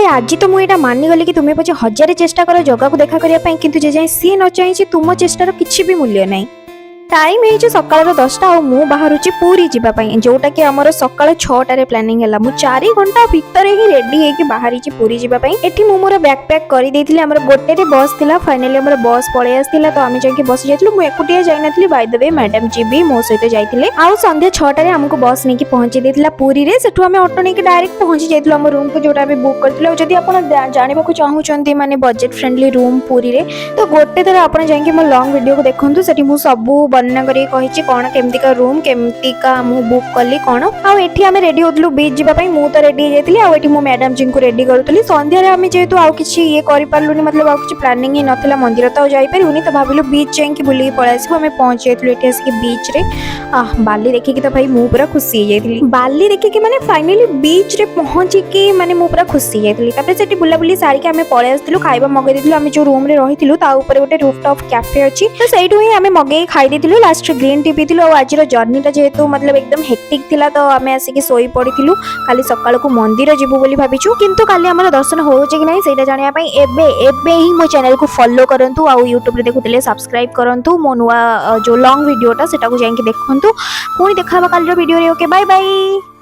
आज तो मुझे मानिगली कि तुम्हें पचे हजार चेष्टा कर जगह को देखा करने किंतु जे जाए सी न चाहिए तुम चेष्टार किसी भी मूल्य नहीं। टाइम है सकाल 10टा और मु बाहर पूरी जावाई जोटा कि आमर सकाल 6टार प्लानिंग है। मुझे 4 घंटा भितर ही रेडी होगी बाहरी पूरी जावाई। एठी मु मोर बैग पैक कर देथिले। हमर गोटे बस थिला फाइनली हमर बस पळे आस्तिला तो आमे जाके बस जाइतलु। मु एकुटिया जाई नथली बाय द वे मैडम जी भी मो सहित जाइतिले। आ संध्या 6टार हमको बस नेकी पहुंची देथिला पुरी रे। सेठु आमे ऑटो नेकी डायरेक्ट पहुंची जाइतलु हमर रूम को जोटा आमे बुक करथिले। जदि आपण जानिबा को चाहूचंती माने बजट फ्रेंडली रूम पुरी रे तो गोटे थर आपण जाके मो लॉन्ग वीडियो को देखंतु। सेठी मु सब वर्णना करी कहिछि कोन केमतिका रूम केमतिका मु बुक कली कोन। आ एठी हमें रेडी होतलु बीच जिबा पई। मु तो रेडी जाइतिली। आ एठी मु मैडम जी को रेडी करतली। संध्या रे हमें जेतु आ किछि ये करि पारलुनी मतलब आ किछि प्लानिंग ही नथिला मंदिर तो जाई परिउनी तो भाबिलु बीच जाइकि बुली पळा आसीबो। हमें पहुंच जाइतलु एठी आसी बीच रे। बाली देखि कि तो भाई मु पूरा खुशी जाइतिली। बाली देखि कि माने फाइनली बीच रे पहुंची कि माने मु पूरा खुशी जाइतिली। तापर सेठी बुला बुली सारी के हमें पळे आस्तिलु। खाइबा मगे दिथिलु। हमें जो रूम रे रहितिलु ता ऊपर गोटे रूफटॉप कैफे अछि तो सेठु ही हमें मगे खाइ दिथिलु। लास्ट ग्रीन टी पीथिलु। और आज जर्नी टा जेहेतु मतलब एकदम हेक्टिक थिला तो आमे आसिक सोई पड़िथिलु। काली सकाळ को मंदिर जिबु बोली भाबिछु किंतु काली हमर दर्शन होउचे कि नाही सेटा जानिया पई एबे ही मो चैनल को फॉलो करंतु। आ YouTube रे देखुतिले सब्सक्राइब करंतु। मो नुवा जो लॉन्ग वीडियो टा सेटा को जाई कि देखंतु। पुणी देखाबा काली वीडियो रे। Okay bye bye.